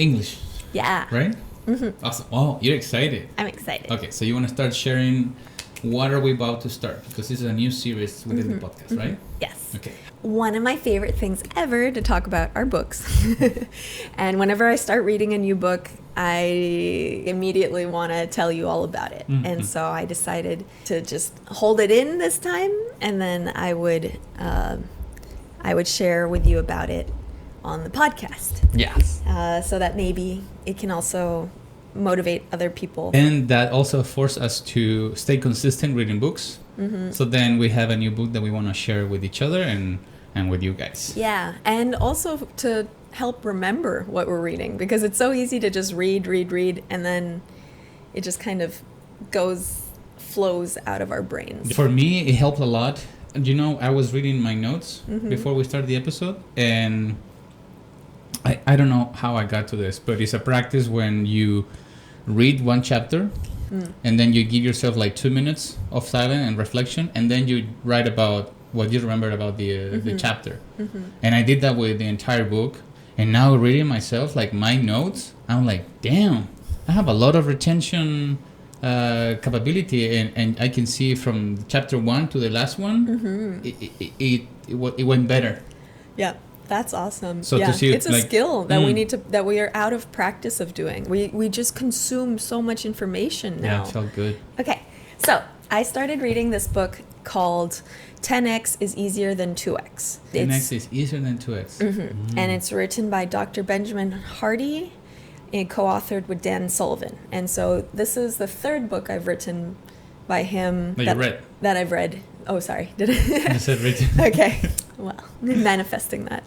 English, Yeah. right? Mm-hmm. Awesome. Oh, you're excited. I'm excited. Okay, so you want to start sharing what are we about to start? Because this is a new series within the podcast, right? Yes. Okay. One of my favorite things ever to talk about are books. And whenever I start reading a new book, I immediately want to tell you all about it. Mm-hmm. And so I decided to just hold it in this time, and then I would share with you about it on the podcast. Yes. So that maybe it can also motivate other people. And that also forced us to stay consistent reading books. Mm-hmm. So then we have a new book that we want to share with each other and with you guys. Yeah, and also to help remember what we're reading, because it's so easy to just read, and then it just kind of flows out of our brains. For me, it helped a lot. You know, I was reading my notes before we started the episode, and I don't know how I got to this, but it's a practice when you read one chapter and then you give yourself like 2 minutes of silence and reflection, and then you write about what you remembered about the chapter. And I did that with the entire book, and now reading myself, like my notes, I'm like, damn, I have a lot of retention capability, and I can see from chapter 1 to the last one, it went better. Yeah. That's awesome. So yeah, to see it's a skill that we are out of practice of doing. We just consume so much information now. Yeah, it felt good. Okay, so I started reading this book called 10x is easier than 2x. 10x is easier than 2x. And it's written by Dr. Benjamin Hardy and co-authored with Dan Sullivan. And so this is the third book I've written by him that I've read. Oh, sorry. Did I? I said written. Okay. Well, manifesting that.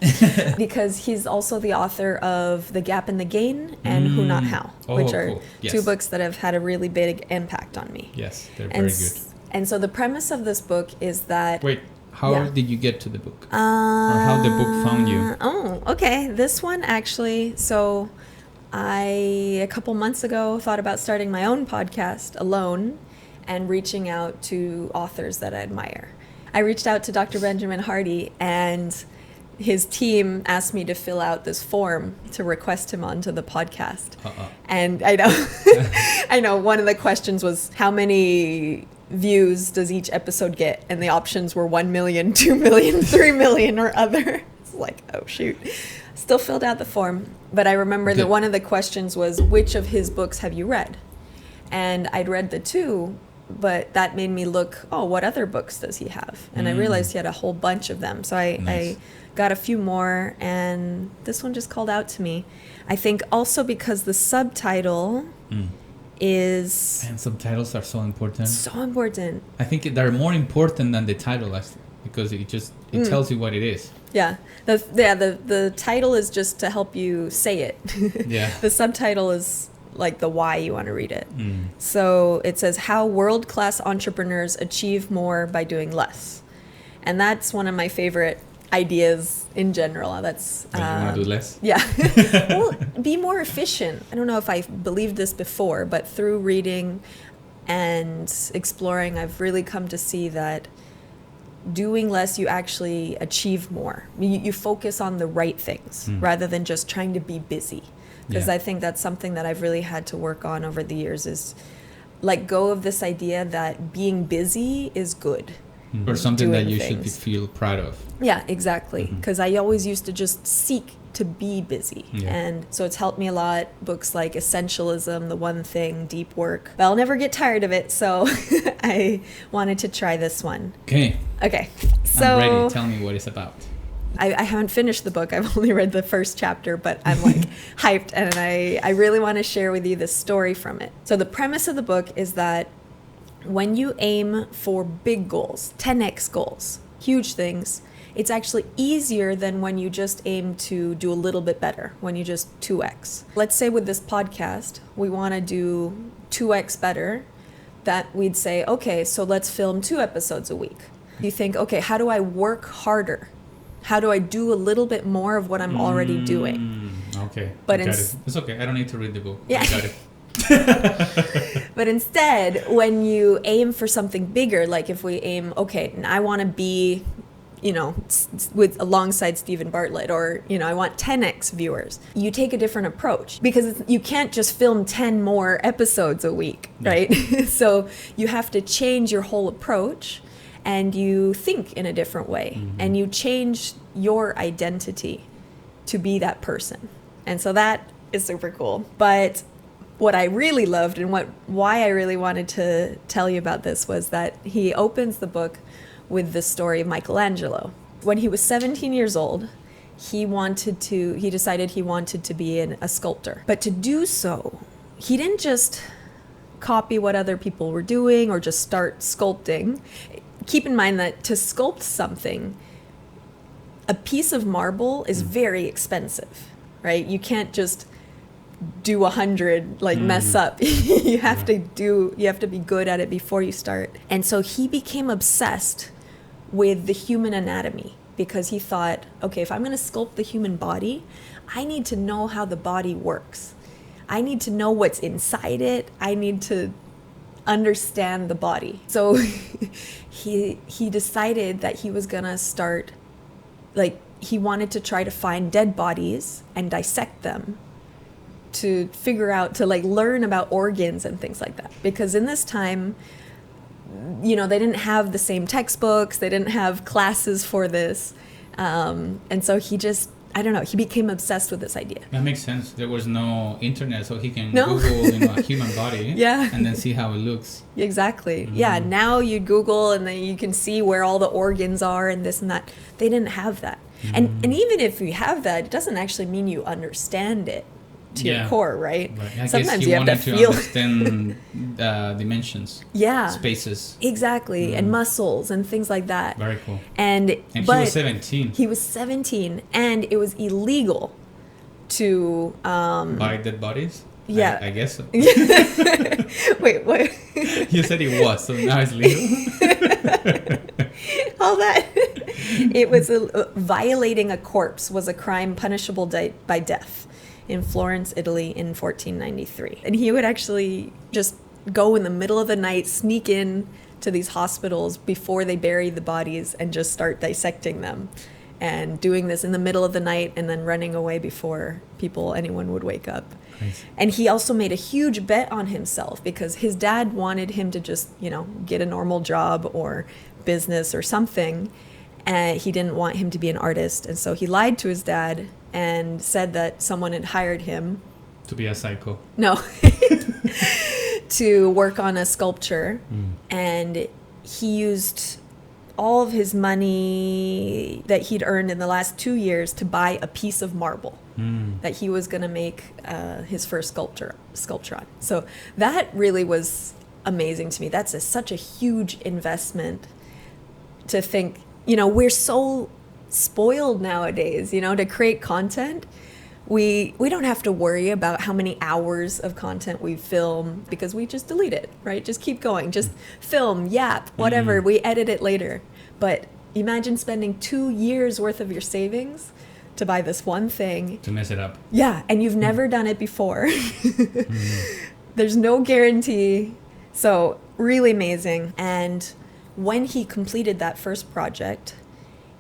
Because he's also the author of The Gap and the Gain and Who Not How, which are two books that have had a really big impact on me. Yes, they're very good. And so the premise of this book is that... Wait, how did you get to the book? Or how the book found you? Oh, okay. This one actually... So a couple months ago, thought about starting my own podcast alone and reaching out to authors that I admire. I reached out to Dr. Benjamin Hardy, and his team asked me to fill out this form to request him onto the podcast. And I know, I know one of the questions was, how many views does each episode get? And the options were 1 million, 2 million, 3 million, or other. It's like, oh, shoot. Still filled out the form. But I remember that one of the questions was, which of his books have you read? And I'd read the 2, but that made me look, what other books does he have? And I realized he had a whole bunch of them. So I got a few more, and this one just called out to me. I think also because the subtitle is... And subtitles are so important. So important. I think they're more important than the title, because it tells you what it is. Yeah. The title is just to help you say it. Yeah. The subtitle is... like the why you want to read it. So it says how world-class entrepreneurs achieve more by doing less. And that's one of my favorite ideas in general. That's you want to do less? Yeah. Well, be more efficient. I don't know if I believed this before, but through reading and exploring, I've really come to see that doing less, you actually achieve more. You focus on the right things rather than just trying to be busy. Because I think that's something that I've really had to work on over the years, is let go of this idea that being busy is good. Or something that you should feel proud of. Yeah, exactly. Because I always used to just seek to be busy. Yeah. And so it's helped me a lot. Books like Essentialism, The One Thing, Deep Work. But I'll never get tired of it, so I wanted to try this one. Okay. So I'm ready. Tell me what it's about. I haven't finished the book. I've only read the first chapter, but I'm like hyped, and I really want to share with you the story from it. So the premise of the book is that when you aim for big goals, 10x goals, huge things, it's actually easier than when you just aim to do a little bit better, when you just 2x. Let's say with this podcast, we want to do 2x better, that we'd say, okay, so let's film 2 episodes a week. You think, okay, how do I work harder? How do I do a little bit more of what I'm already doing? Okay. But it's okay. I don't need to read the book. Yeah. I got it. But instead, when you aim for something bigger, like if we aim, okay, I want to be with alongside Stephen Bartlett, or, I want 10x viewers. You take a different approach because you can't just film 10 more episodes a week, right? So you have to change your whole approach, and you think in a different way, and you change your identity to be that person. And so that is super cool. But what I really loved and why I really wanted to tell you about this was that he opens the book with the story of Michelangelo. When he was 17 years old, he decided he wanted to be a sculptor. But to do so, he didn't just copy what other people were doing or just start sculpting. Keep in mind that to sculpt something, a piece of marble is very expensive, right? You can't just do 100, mess up. You have to be good at it before you start. And so he became obsessed with the human anatomy, because he thought, okay, if I'm going to sculpt the human body, I need to know how the body works. I need to know what's inside it. I need to understand the body. So he decided that he was going to start, he wanted to try to find dead bodies and dissect them to figure out, to learn about organs and things like that. Because in this time, they didn't have the same textbooks, they didn't have classes for this. And so he became obsessed with this idea. That makes sense. There was no internet, so he can Google a human body and then see how it looks. Exactly. Yeah, now you Google and then you can see where all the organs are and this and that. They didn't have that. And even if you have that, it doesn't actually mean you understand it to your core, right? I Sometimes guess you have to feel understand dimensions, spaces, exactly, and muscles and things like that. Very cool. And he was 17. He was 17, and it was illegal to buy dead bodies. Yeah, I guess so. Wait, what? You said it was, so now it's legal. All that. It was violating a corpse was a crime punishable by death in Florence, Italy in 1493. And he would actually just go in the middle of the night, sneak in to these hospitals before they buried the bodies and just start dissecting them, and doing this in the middle of the night and then running away before anyone would wake up. Crazy. And he also made a huge bet on himself because his dad wanted him to just, get a normal job or business or something. And he didn't want him to be an artist. And so he lied to his dad and said that someone had hired him. To be a psycho. No. To work on a sculpture. And he used all of his money that he'd earned in the last 2 years to buy a piece of marble that he was going to make his first sculpture on. So that really was amazing to me. That's such a huge investment to think. We're so spoiled nowadays, to create content. We don't have to worry about how many hours of content we film because we just delete it, right? Just keep going. Just film, yap, whatever. We edit it later. But imagine spending 2 years worth of your savings to buy this one thing. To mess it up. Yeah, and you've never done it before. There's no guarantee. So really amazing. And when he completed that first project,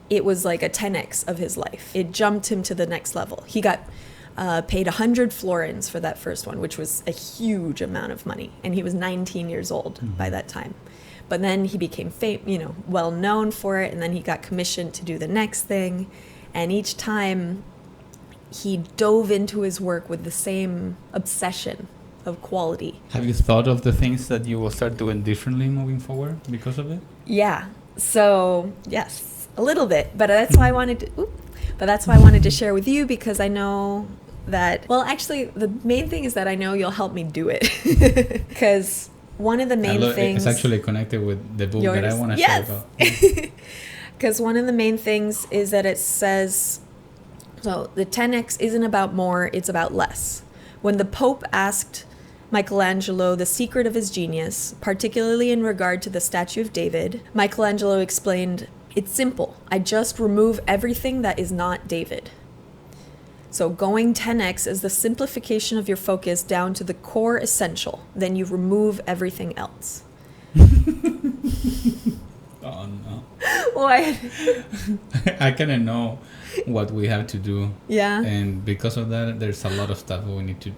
it was like a 10x of his life. It jumped him to the next level. He got paid 100 florins for that first one, which was a huge amount of money. And he was 19 years old by that time. But then he became well known for it, and then he got commissioned to do the next thing. And each time he dove into his work with the same obsession of quality. Have you thought of the things that you will start doing differently moving forward because of it? Yeah. So, yes, a little bit, but that's why I wanted to share with you, because I know that, well, actually the main thing is that I know you'll help me do it. Because one of the main things, it's actually connected with the book that I want to share about. Because one of the main things is that it says, so the 10x isn't about more, it's about less. When the Pope asked Michelangelo the secret of his genius, particularly in regard to the statue of David, Michelangelo explained, "It's simple. I just remove everything that is not David." So going 10x is the simplification of your focus down to the core essential. Then you remove everything else. Oh, no. What? I kind of know what we have to do. Yeah. And because of that, there's a lot of stuff we need to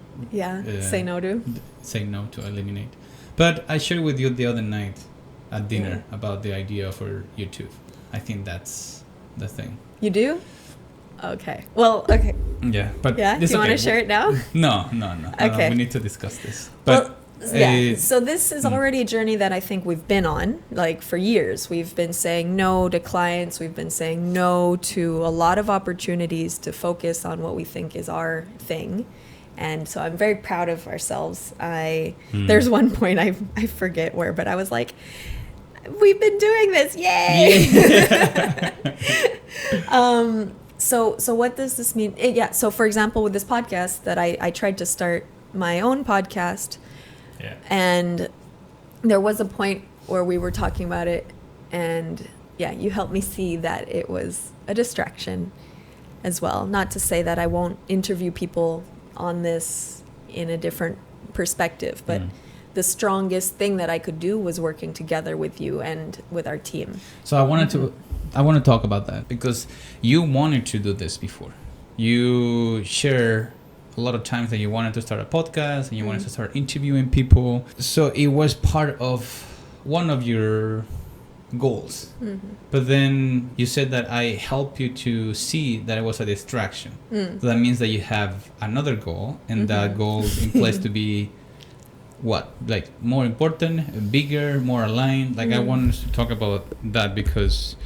Say no to. say no to eliminate. But I shared with you the other night at dinner about the idea for YouTube. I think that's the thing. You do? Okay. Well, okay. Yeah, but Yeah. Do you want to share it now? No. Okay. We need to discuss this. But so this is already a journey that I think we've been on, like, for years. We've been saying no to clients. We've been saying no to a lot of opportunities to focus on what we think is our thing. And so I'm very proud of ourselves. There's one point, I forget where, but I was like, we've been doing this. Yay! Yeah. So what does this mean? So for example, with this podcast that I tried to start my own podcast. Yeah. And there was a point where we were talking about it, and you helped me see that it was a distraction as well. Not to say that I won't interview people on this in a different perspective, but the strongest thing that I could do was working together with you and with our team. So I want to talk about that because you wanted to do this before. You share a lot of times that you wanted to start a podcast and you wanted to start interviewing people. So it was part of one of your goals. But then you said that I helped you to see that it was a distraction. So that means that you have another goal, and that goal implies to be what? Like more important, bigger, more aligned? Like I wanted to talk about that because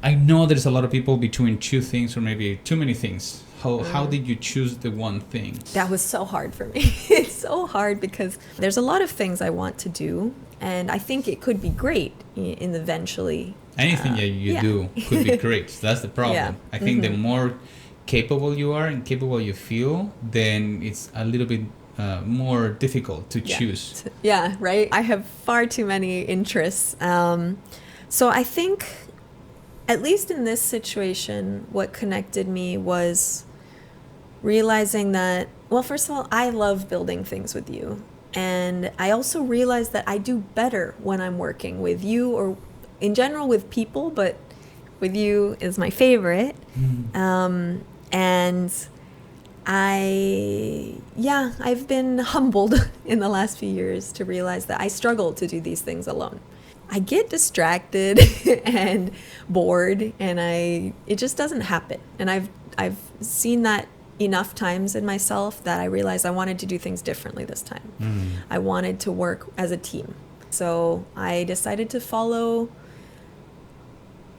I know there's a lot of people between two things or maybe too many things. How did you choose the one thing? That was so hard for me. It's so hard because there's a lot of things I want to do, and I think it could be great in eventually. Anything that you do could be great. So that's the problem. Yeah. I think the more capable you are and capable you feel, then it's a little bit more difficult to choose. Yeah, right? I have far too many interests. So I think, at least in this situation, what connected me was realizing that, well, first of all, I love building things with you. And I also realized that I do better when I'm working with you, or in general with people, but with you is my favorite. And I've been humbled in the last few years to realize that I struggle to do these things alone. I get distracted and bored, and it just doesn't happen. And I've seen that enough times in myself that I realized I wanted to do things differently this time. I wanted to work as a team. So I decided to follow,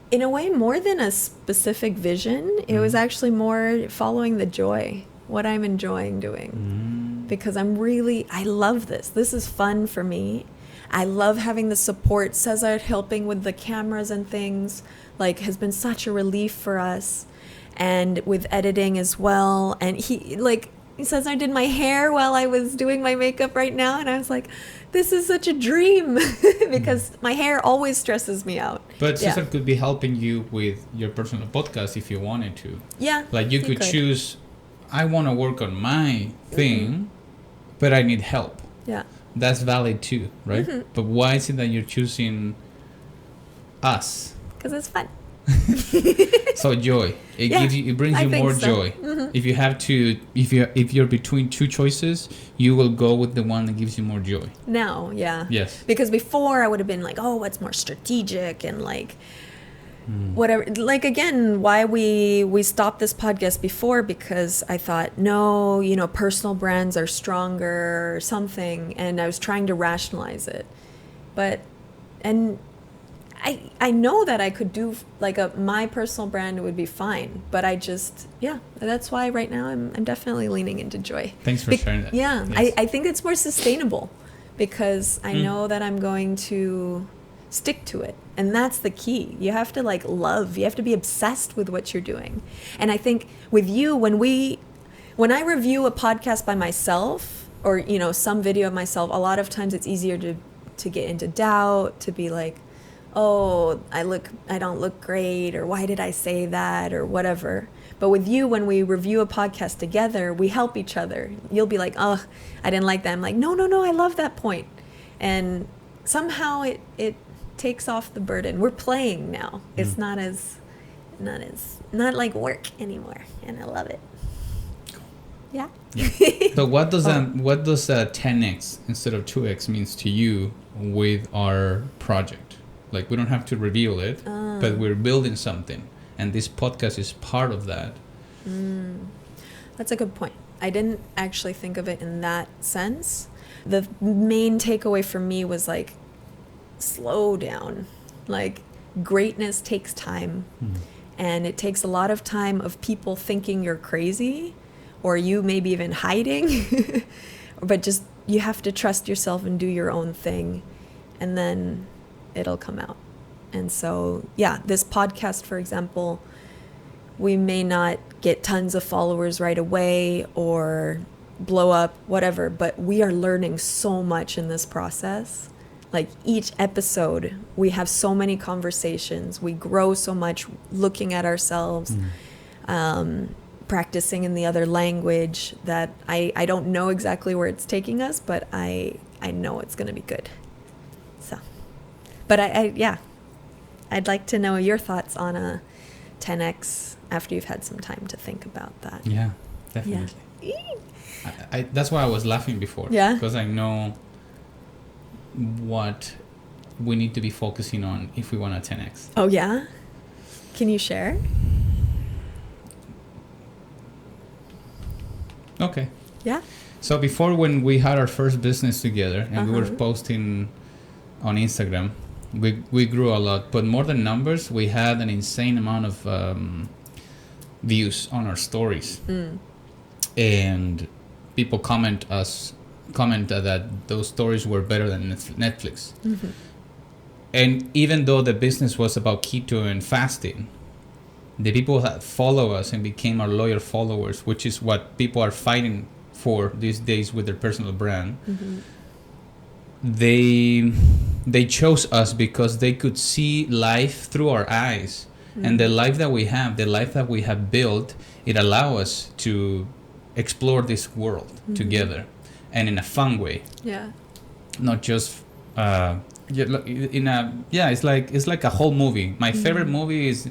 in a way, more than a specific vision. It was actually more following the joy, what I'm enjoying doing. Because I love this. This is fun for me. I love having the support. Cesar helping with the cameras and things, like, has been such a relief for us. And with editing as well. And he Cesar did my hair while I was doing my makeup right now. And I was like, this is such a dream because my hair always stresses me out. But Cesar could be helping you with your personal podcast if you wanted to. Yeah. Like you could choose, I want to work on my thing, but I need help. Yeah. That's valid too, right? But why is it that you're choosing us? Because it's fun. So joy. It brings you more joy. If you have to, if you're between two choices, you will go with the one that gives you more joy. Now, yeah. Yes. Because before I would have been like, oh, what's more strategic and like whatever. Like, again, why we stopped this podcast before, because I thought, no, personal brands are stronger or something, and I was trying to rationalize it. And I know that I could do like my personal brand would be fine, but I just, that's why right now I'm definitely leaning into joy. Thanks for sharing that. Yeah, yes. I think it's more sustainable because I know that I'm going to stick to it. And that's the key. You have to you have to be obsessed with what you're doing. And I think with you, when I review a podcast by myself or, some video of myself, a lot of times it's easier to get into doubt, to be like, oh, I don't look great, or why did I say that, or whatever. But with you, when we review a podcast together, we help each other. You'll be like, oh, I didn't like that. I'm like, no, I love that point. And somehow it takes off the burden. We're playing now. It's not like work anymore, and I love it. Yeah. So what does 10x instead of 2x means to you with our project? Like, we don't have to reveal it, but we're building something, and this podcast is part of that. That's a good point. I didn't actually think of it in that sense. The main takeaway for me was like, slow down. Like, greatness takes time, and it takes a lot of time of people thinking you're crazy, or you maybe even hiding, but just you have to trust yourself and do your own thing, and then it'll come out. And so, yeah, this podcast, for example, we may not get tons of followers right away or blow up, whatever, but we are learning so much in this process. Like, each episode, we have so many conversations. We grow so much looking at ourselves, practicing in the other language that I don't know exactly where it's taking us, but I know it's going to be good. So, but I'd like to know your thoughts on a 10x after you've had some time to think about that. Yeah, definitely. Yeah. That's why I was laughing before. Yeah. Because I know what we need to be focusing on if we want a 10x. Oh, yeah? Can you share? Okay. Yeah. So before, when we had our first business together and we were posting on Instagram, we grew a lot. But more than numbers, we had an insane amount of views on our stories. And people commented that those stories were better than Netflix. And even though the business was about keto and fasting, the people that follow us and became our loyal followers, which is what people are fighting for these days with their personal brand, they chose us because they could see life through our eyes. And the life that we have built, it allows us to explore this world together, and in a fun way. Yeah. Not just it's like a whole movie. My favorite movie is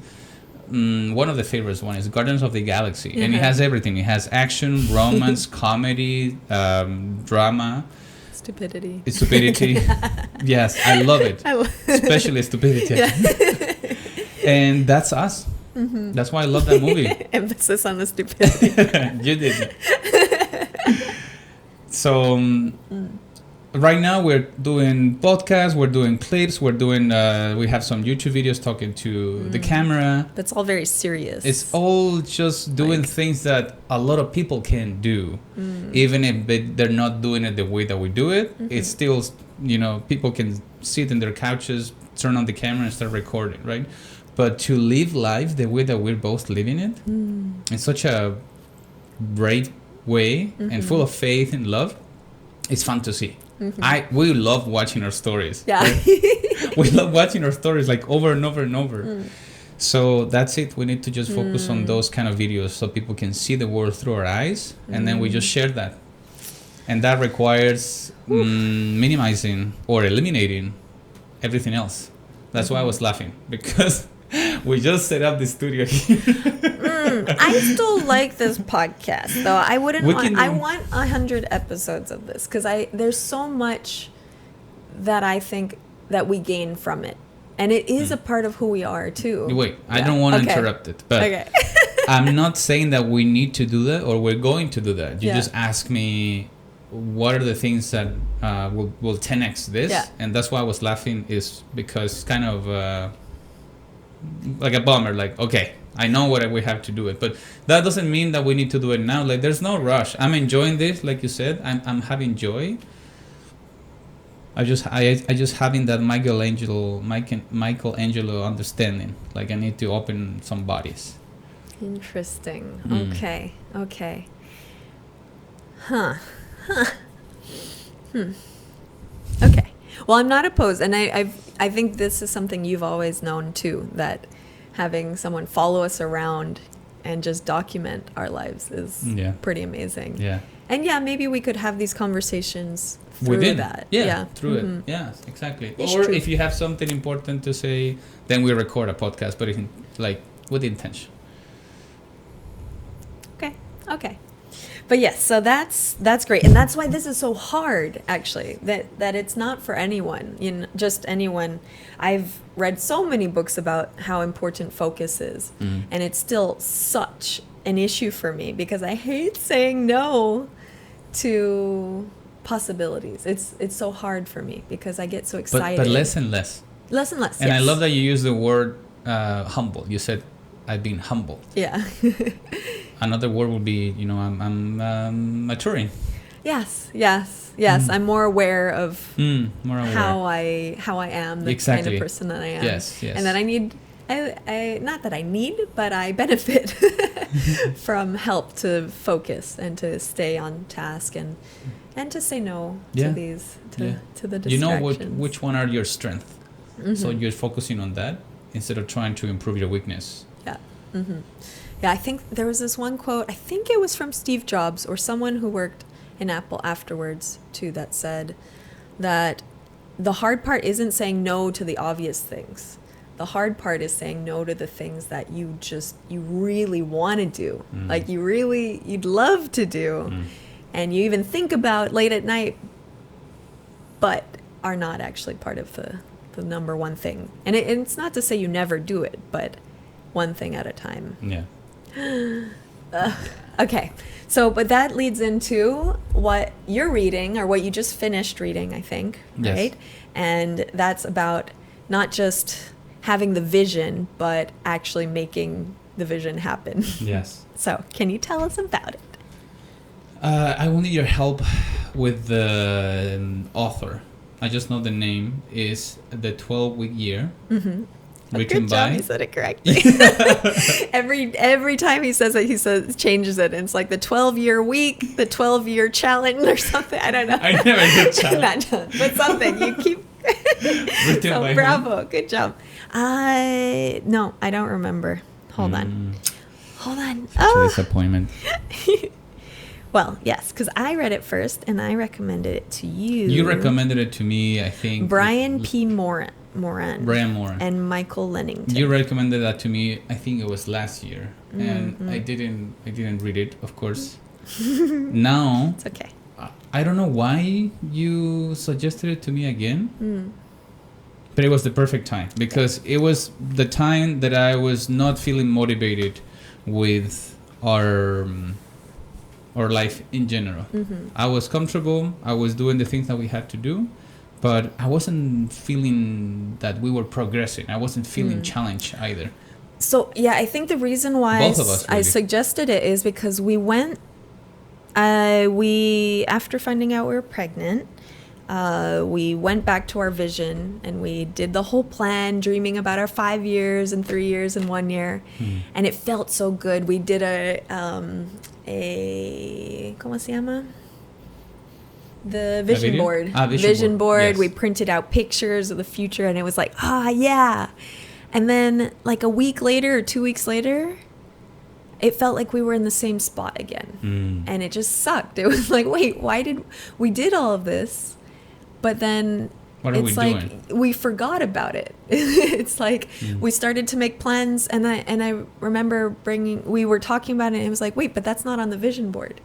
one of the favorites one is Guardians of the Galaxy, and it has everything. It has action, romance, comedy, drama, stupidity. Yes, I love it. Especially stupidity. And that's us. That's why I love that movie. Emphasis on the stupidity. You did. So right now we're doing podcasts, we're doing clips, we have some YouTube videos talking to the camera. That's all very serious. It's all just doing things that a lot of people can do. Even if they're not doing it the way that we do it, it's still, people can sit in their couches, turn on the camera and start recording, right? But to live life the way that we're both living it, in such a great way and full of faith and love, it's fun to see. We love watching our stories. Yeah. Right? We love watching our stories like over and over and over. So that's it. We need to just focus on those kind of videos so people can see the world through our eyes, and then we just share that. And that requires minimizing or eliminating everything else. That's why I was laughing, because we just set up the studio here. I still like this podcast, though. I want 100 episodes of this, because there's so much that I think that we gain from it, and it is a part of who we are too. Wait, I don't want to interrupt it, but I'm not saying that we need to do that or we're going to do that. You just ask me what are the things that will 10x this, and that's why I was laughing, is because it's kind of like a bummer. Like, okay, I know what we have to do it, but that doesn't mean that we need to do it now. Like, there's no rush. I'm enjoying this, like you said. I'm having joy. I just having that Michelangelo understanding. Like, I need to open some bodies. Interesting. Okay. Okay. Well, I'm not opposed, and I think this is something you've always known too, that having someone follow us around and just document our lives is pretty amazing. Yeah. And yeah, maybe we could have these conversations through Within that. through it. Yeah, exactly. It's Or true. if you have something important to say, then we record a podcast, but like with intention. Okay. But yes, so that's great. And that's why this is so hard, actually, that it's not for anyone, just anyone. I've read so many books about how important focus is, and it's still such an issue for me because I hate saying no to possibilities. It's so hard for me because I get so excited. But less and less. Less and less, And yes. I love that you use the word humble. You said, I've been humbled. Yeah. Another word would be, I'm maturing. Yes. I'm more aware of More aware. how I am, the kind Exactly. of person that I am. Yes. And that I need, I not that I need, but I benefit from help to focus and to stay on task and to say no to these, to the distractions. You know which one are your strengths. So you're focusing on that instead of trying to improve your weakness. Yeah. Yeah, I think there was this one quote, I think it was from Steve Jobs or someone who worked in Apple afterwards too, that said that the hard part isn't saying no to the obvious things. The hard part is saying no to the things that you really want to do. Like you'd love to do. And you even think about late at night, but are not actually part of the number one thing. And it's not to say you never do it, but one thing at a time. Yeah. Okay. So, but that leads into what you're reading or what you just finished reading, I think, Yes. right? And that's about not just having the vision, but actually making the vision happen. Yes. So, can you tell us about it? I will need your help with the author. I just know the name is The 12-Week Year. Written Good job, by. you said it correctly. every time he says it, changes it. And it's like the 12-year week, the 12-year challenge or something. I don't know. I never did challenge. Not challenge, but something. You keep. Written So by bravo, good job. No, I don't remember. Hold on. Such a Oh, disappointment. well, yes, because I read it first and I recommended it to you. You recommended it to me, I think. Brian P. Moran. Brian Moran. And Michael Lennington. You recommended that to me. I think it was last year, and I didn't read it, of course. Now, It's okay. I don't know why you suggested it to me again, but it was the perfect time because it was the time that I was not feeling motivated with our life in general. I was comfortable. I was doing the things that we had to do. But I wasn't feeling that we were progressing. I wasn't feeling challenged either. So, yeah, I think the reason why Both of us, I really. suggested it is because we went, after finding out we were pregnant, we went back to our vision and we did the whole plan, dreaming about our 5 years and 3 years and 1 year. And it felt so good. We did ¿cómo se llama? The vision video? board. Vision board, yes. We printed out pictures of the future and it was like, yeah. And then like a week later or 2 weeks later, it felt like we were in the same spot again. And it just sucked. It was like, wait, we did all of this, but then What are we it's like doing? we forgot about it. It's like we started to make plans and I remember we were talking about it and it was like, wait, but that's not on the vision board.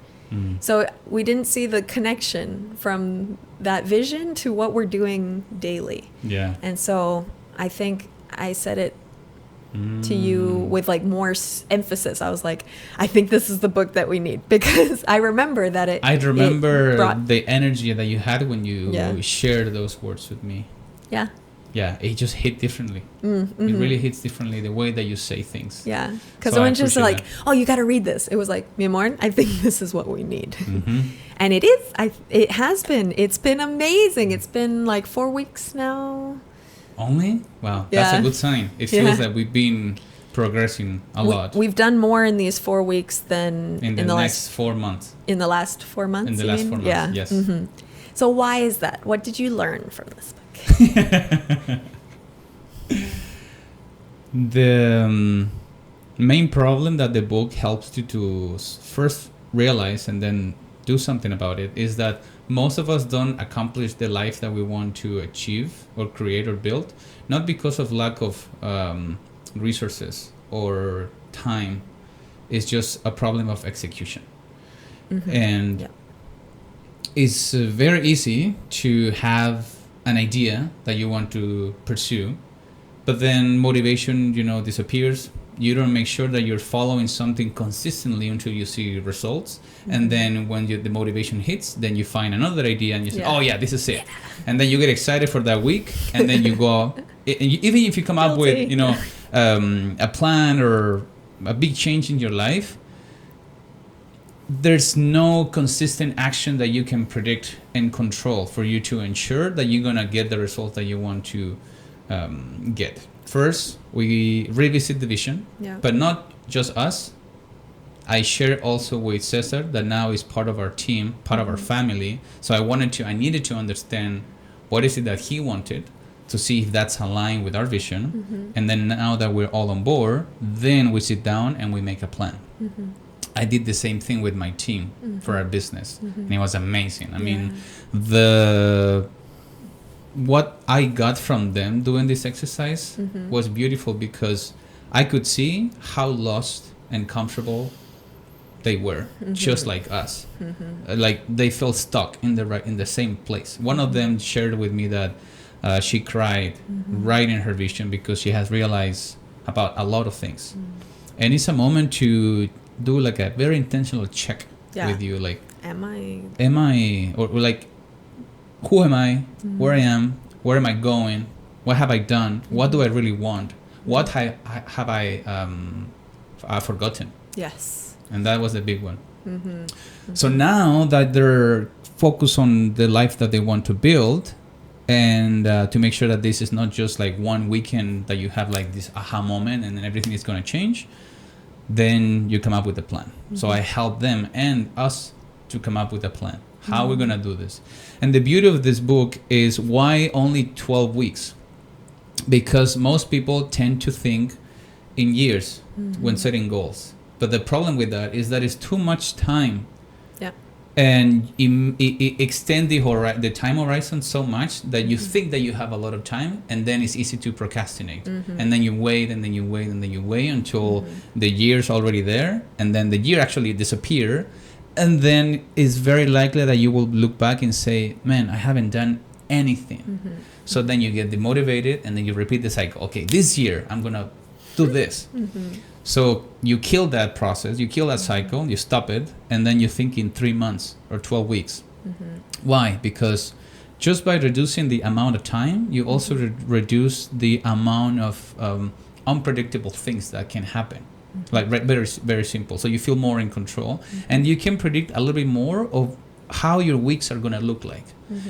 So we didn't see the connection from that vision to what we're doing daily. Yeah. And so I think I said it to you with like more emphasis. I was like, I think this is the book that we need because I remember that it. I remember it brought, the energy that you had when you Yeah. shared those words with me. Yeah. Yeah, it just hit differently. It really hits differently the way that you say things. Yeah. Because So it I wasn't just appreciate like, oh, you got to read this. It was like, mi amor, I think this is what we need. Mm-hmm. And it is. It has been. It's been amazing. It's been like 4 weeks now. Only? Wow, that's Yeah. a good sign. It Yeah. feels that we've been progressing a lot We've done more in these 4 weeks than in the next 4 months. in the last 4 months. In the you last mean? 4 months, Yeah. yes. So why is that? What did you learn from this book? The main problem that the book helps you to first realize and then do something about it, is that most of us don't accomplish the life that we want to achieve or create or build, not because of lack of resources or time. It's just a problem of execution. And it's very easy to have an idea that you want to pursue, but then motivation, disappears. You don't make sure that you're following something consistently until you see results. And then when the motivation hits, then you find another idea and you say, oh yeah, this is it. And then you get excited for that week, and then you go, even if you come up with, a plan or a big change in your life, there's no consistent action that you can predict and control for you to ensure that you're going to get the result that you want to get. First, we revisit the vision, but not just us. I share also with Cesar that now is part of our team, part of our family. So I needed to understand what is it that he wanted, to see if that's aligned with our vision. And then now that we're all on board, then we sit down and we make a plan. I did the same thing with my team for our business, and it was amazing. I mean, what I got from them doing this exercise was beautiful, because I could see how lost and comfortable they were, just like us. Like they felt stuck in the same place. One of them shared with me that she cried right in her vision because she has realized about a lot of things. And it's a moment to do like a very intentional check with you, like am I or like who am I, where I am, where am I going, what have I done, what do I really want, what have I forgotten. And that was a big one. So now that they're focused on the life that they want to build, and to make sure that this is not just like one weekend that you have like this aha moment and then everything is going to change, then you come up with a plan. So I help them and us to come up with a plan. How we're going to do this. And the beauty of this book is why only 12 weeks? Because most people tend to think in years when setting goals. But the problem with that is that it's too much time. And it extends the time horizon so much that you think that you have a lot of time, and then it's easy to procrastinate. And then you wait, and then you wait, and then you wait until the year's already there, and then the year actually disappear, and then it's very likely that you will look back and say, man, I haven't done anything. So then you get demotivated, and then you repeat the cycle. Okay, this year I'm gonna do this. So you kill that process, you kill that cycle, you stop it, and then you think in 3 months or 12 weeks. Why? Because just by reducing the amount of time, you also reduce the amount of unpredictable things that can happen. Like very, very simple. So you feel more in control, and you can predict a little bit more of how your weeks are going to look like.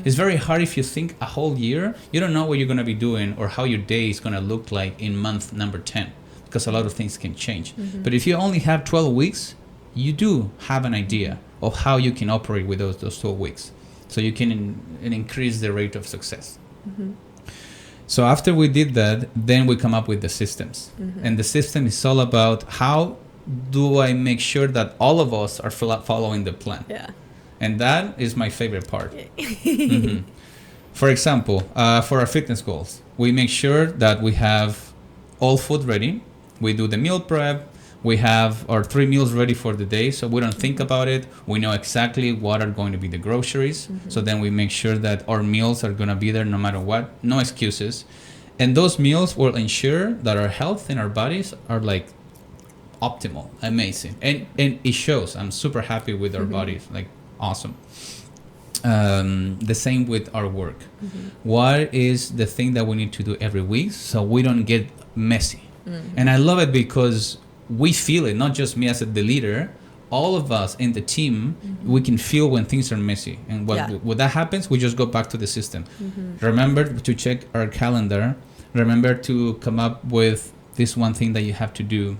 It's very hard if you think a whole year, you don't know what you're going to be doing or how your day is going to look like in month number 10. Because a lot of things can change. But if you only have 12 weeks, you do have an idea of how you can operate with those 12 weeks. So you can increase the rate of success. So after we did that, then we come up with the systems. And the system is all about how do I make sure that all of us are following the plan. And that is my favorite part. For example, for our fitness goals, we make sure that we have all food ready. We do the meal prep. We have our 3 meals ready for the day, so we don't think about it. We know exactly what are going to be the groceries. So then we make sure that our meals are going to be there no matter what. No excuses. And those meals will ensure that our health and our bodies are like optimal, amazing. And it shows. I'm super happy with our bodies, like awesome. The same with our work. What is the thing that we need to do every week so we don't get messy? And I love it because we feel it, not just me as the leader, all of us in the team, we can feel when things are messy. And when that happens, we just go back to the system. Remember to check our calendar. Remember to come up with this one thing that you have to do.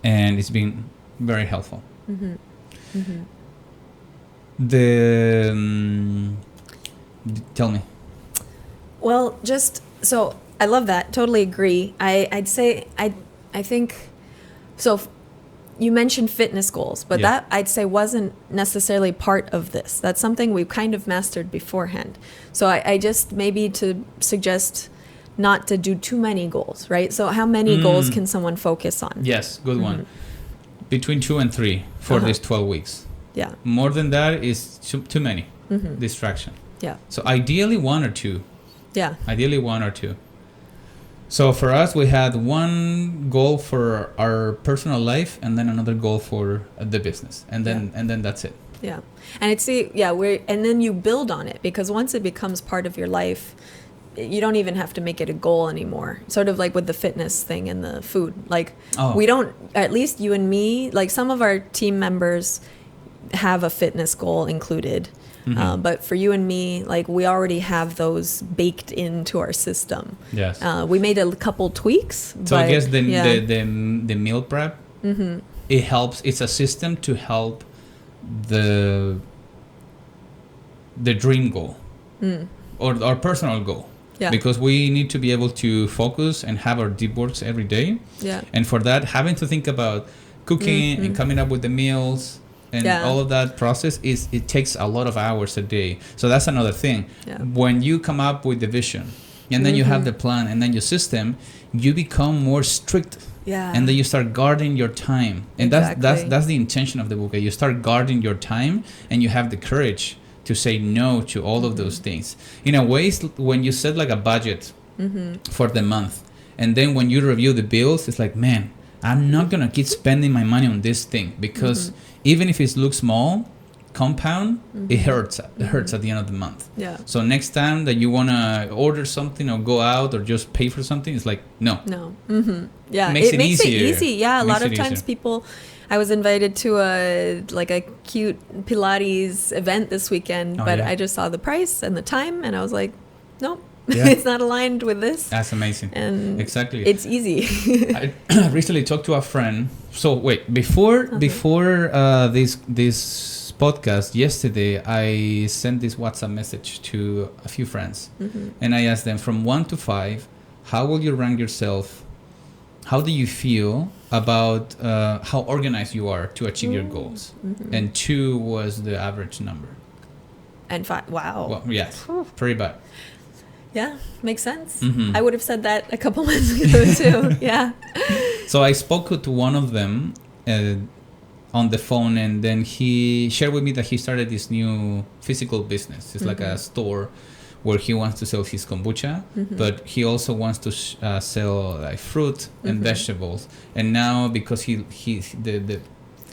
And it's been very helpful. Tell me. Well, just so I love that. Totally agree. I'd say I think so. you mentioned fitness goals, but that I'd say wasn't necessarily part of this. That's something we've kind of mastered beforehand. So I just maybe to suggest not to do too many goals, right? So how many goals can someone focus on? Yes, good one. Between 2 and 3 for these 12 weeks. Yeah. More than that is too many distraction. Yeah. So ideally 1 or 2. Yeah. Ideally 1 or 2. So for us, we had one goal for our personal life, and then another goal for the business, and then that's it. Yeah, and and then you build on it, because once it becomes part of your life, you don't even have to make it a goal anymore. Sort of like with the fitness thing and the food. Like we don't, at least you and me, like some of our team members have a fitness goal included. But for you and me, like we already have those baked into our system. Yes. We made a couple tweaks. So I guess the meal prep, it helps. It's a system to help the dream goal or our personal goal. Yeah. Because we need to be able to focus and have our deep works every day. Yeah. And for that, having to think about cooking and coming up with the meals. And all of that process it takes a lot of hours a day. So that's another thing. Yeah. When you come up with the vision and then you have the plan and then your system, you become more strict. Yeah. And then you start guarding your time. And that's the intention of the book. You start guarding your time and you have the courage to say no to all of those things. In a way, when you set like a budget for the month, and then when you review the bills, it's like, man, I'm not going to keep spending my money on this thing, because even if it looks small, compound, it hurts. It hurts at the end of the month. Yeah. So next time that you want to order something or go out or just pay for something, it's like, no. Yeah. It makes it easy. Yeah. A lot of times people, I was invited to a cute Pilates event this weekend, I just saw the price and the time and I was like, nope. Yeah. It's not aligned with this. That's amazing. And exactly. It's easy. I recently talked to a friend. So wait, before this podcast yesterday, I sent this WhatsApp message to a few friends, and I asked them, from 1 to 5, how will you rank yourself? How do you feel about how organized you are to achieve your goals? And 2 was the average number. And 5, wow. Well, yes, pretty bad. Yeah, makes sense. I would have said that a couple months ago too. Yeah. So I spoke to one of them on the phone, and then he shared with me that he started this new physical business. It's like a store where he wants to sell his kombucha, but he also wants to sell like fruit and vegetables. And now because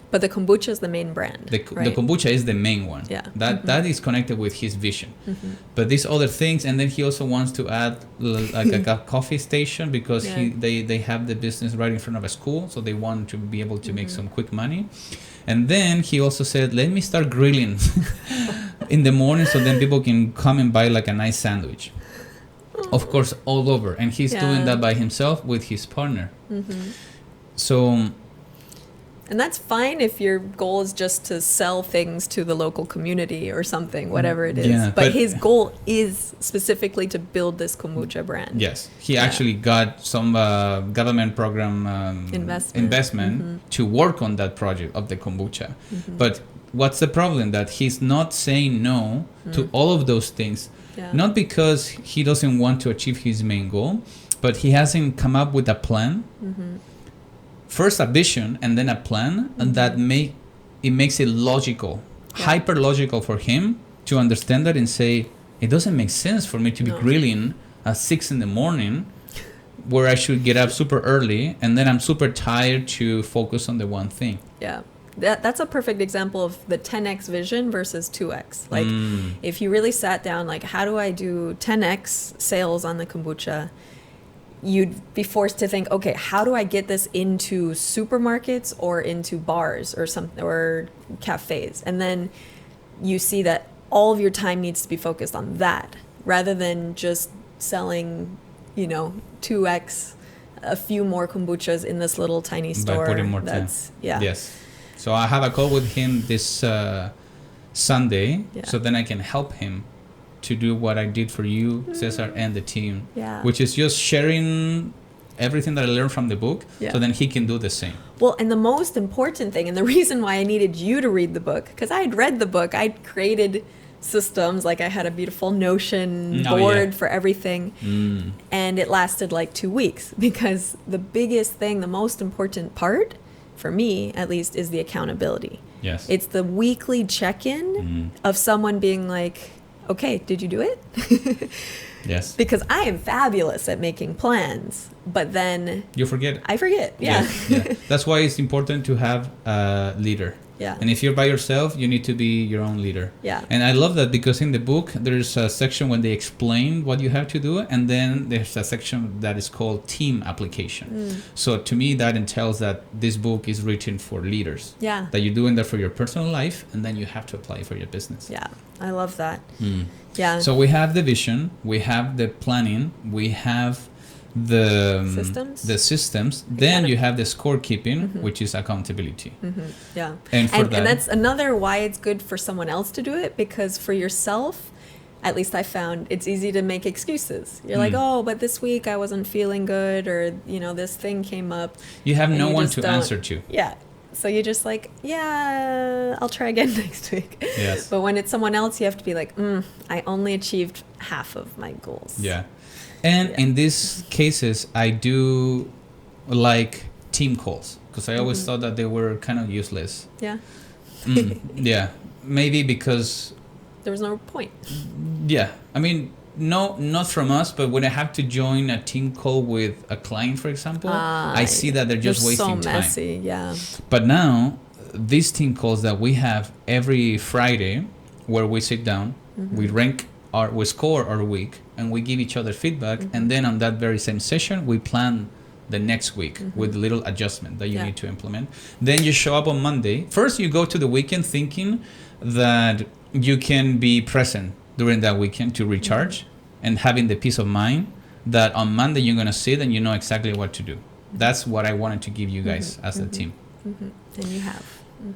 But the kombucha is the main brand. The kombucha is the main one. Yeah. That is connected with his vision. But these other things, and then he also wants to add like a coffee station, because they have the business right in front of a school, so they want to be able to make some quick money. And then he also said, let me start grilling in the morning, so then people can come and buy like a nice sandwich. Of course, all over. And he's doing that by himself with his partner. So... And that's fine if your goal is just to sell things to the local community or something, whatever it is. Yeah, but his goal is specifically to build this kombucha brand. Yes. He actually got some government program investment to work on that project of the kombucha. But what's the problem? That he's not saying no to all of those things. Yeah. Not because he doesn't want to achieve his main goal, but he hasn't come up with a plan. First a vision and then a plan, and that makes it logical, hyper logical for him to understand that and say, it doesn't make sense for me to be grilling at 6 a.m, where I should get up super early, and then I'm super tired to focus on the one thing. Yeah. That's a perfect example of the 10x vision versus 2x. Like if you really sat down, like, how do I do 10x sales on the kombucha? You'd be forced to think, okay, how do I get this into supermarkets or into bars or cafes? And then you see that all of your time needs to be focused on that, rather than just selling, 2x, a few more kombuchas in this little tiny store. By putting more time. Yes. So I have a call with him this Sunday, so then I can help him to do what I did for you, Cesar, and the team, which is just sharing everything that I learned from the book, Yeah. so then he can do the same. Well, and the most important thing, and the reason why I needed you to read the book, because I had read the book, I'd created systems, like I had a beautiful Notion board for everything, and it lasted like 2 weeks, because the biggest thing, the most important part, for me at least, is the accountability. Yes. It's the weekly check-in of someone being like, okay, did you do it? Yes. Because I am fabulous at making plans, but then You forget. I forget. Yeah. Yeah. That's why it's important to have a leader. Yeah. And if you're by yourself, you need to be your own leader. Yeah. And I love that because in the book, there's a section when they explain what you have to do. And then there's a section that is called team application. So to me, that entails that this book is written for leaders. Yeah. That you're doing that for your personal life, and then you have to apply for your business. Yeah. I love that. Yeah. So we have the vision, we have the planning, we have the systems. Then you have the scorekeeping, which is accountability. Yeah. And for and that's another why it's good for someone else to do it, because for yourself, at least I found, it's easy to make excuses. You're like, oh, but this week I wasn't feeling good, or, you know, this thing came up. You have and no you one just to don't- answer to. Yeah. So you're just like, yeah, I'll try again next week. Yes. But when it's someone else, you have to be like, I only achieved half of my goals. Yeah. And in these cases, I do like team calls, because I always thought that they were kind of useless. Yeah. Yeah. Maybe because, There was no point. yeah. I mean, no, not from us, but when I have to join a team call with a client, for example, I see that they're just wasting so time. messy. Yeah. But now, these team calls that we have every Friday, where we sit down, we we score our week, and we give each other feedback, and then on that very same session, we plan the next week with little adjustment that you need to implement. Then you show up on Monday. First, you go to the weekend thinking that you can be present during that weekend to recharge, and having the peace of mind that on Monday you're going to sit and you know exactly what to do. That's what I wanted to give you guys as a team. And you have.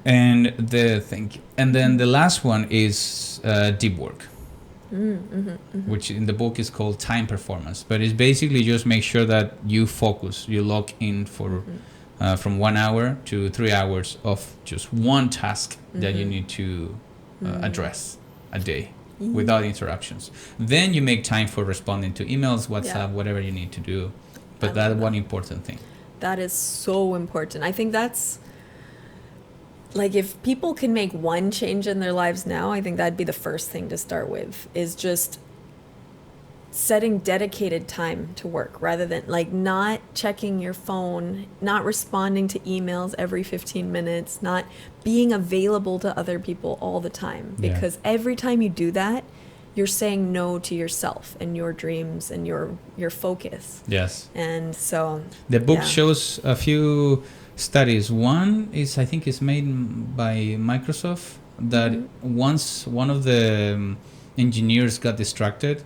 And then the last one is deep work, which in the book is called time performance. But it's basically just make sure that you focus, you lock in for from 1 hour to 3 hours of just one task that you need to address a day without interruptions. Then you make time for responding to emails, WhatsApp, whatever you need to do. But that's one important thing. That is so important. I think that's, like, if people can make one change in their lives now, I think that'd be the first thing to start with, is just setting dedicated time to work, rather than like not checking your phone, not responding to emails every 15 minutes, not being available to other people all the time. Because every time you do that, you're saying no to yourself and your dreams and your focus. Yes. And so the book shows a few studies. One is, I think, is made by Microsoft, that once one of the engineers got distracted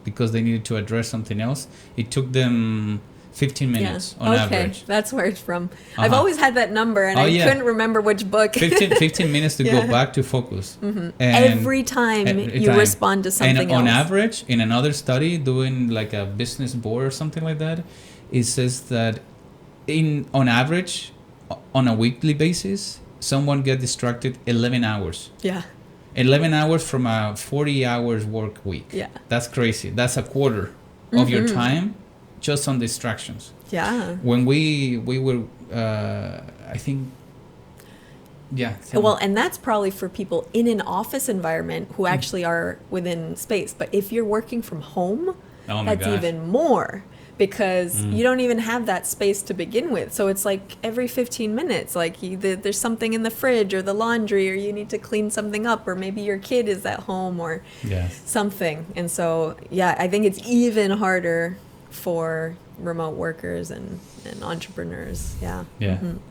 because they needed to address something else, it took them 15 minutes on average. That's where it's from. I've always had that number, and I couldn't remember which book. 15 minutes to go back to focus. And every time you respond to something and else. on average, in another study doing like a business board or something like that, it says that on average, on a weekly basis, someone get distracted 11 hours. Yeah. 11 hours from a 40 hours work week. Yeah. That's crazy. That's a quarter of your time just on distractions. Yeah. When we were, I think, well, and that's probably for people in an office environment who actually are within space. But if you're working from home, that's even more, because you don't even have that space to begin with. So it's like every 15 minutes, like there's something in the fridge or the laundry, or you need to clean something up, or maybe your kid is at home or something. And so, I think it's even harder for remote workers and entrepreneurs.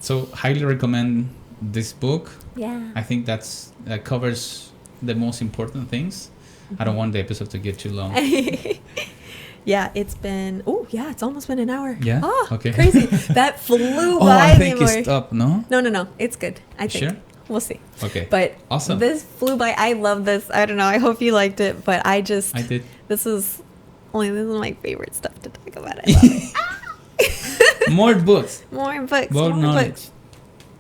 So highly recommend this book. I think that covers the most important things. I don't want the episode to get too long. It's been, it's almost been an hour. Okay. Crazy. That flew by. I think it stopped, no? No. It's good. I think. Sure? We'll see. Okay. But awesome. This flew by. I love this. I don't know. I hope you liked it, but I did. This is my favorite stuff to talk about. I love it. More books. More books. More knowledge. Books.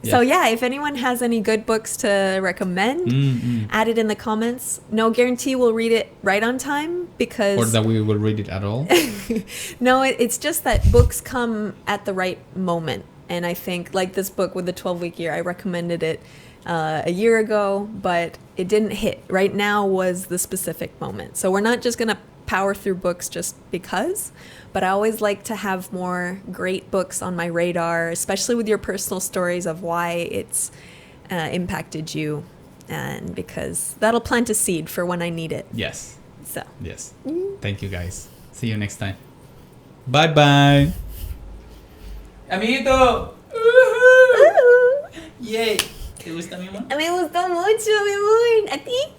So yeah, if anyone has any good books to recommend, add it in the comments. No guarantee we'll read it right on time because... Or that we will read it at all. No, it's just that books come at the right moment. And I think like this book with the 12-week year, I recommended it a year ago, but it didn't hit. Right now was the specific moment. So we're not just going to power through books just because, but I always like to have more great books on my radar, especially with your personal stories of why it's impacted you, and because that'll plant a seed for when I need it. Yes. So. Yes. Thank you, guys. See you next time. Bye-bye. Amiguito. Yay. ¿Te gusta mi amor? Me gustó mucho, mi amor. ¿A ti?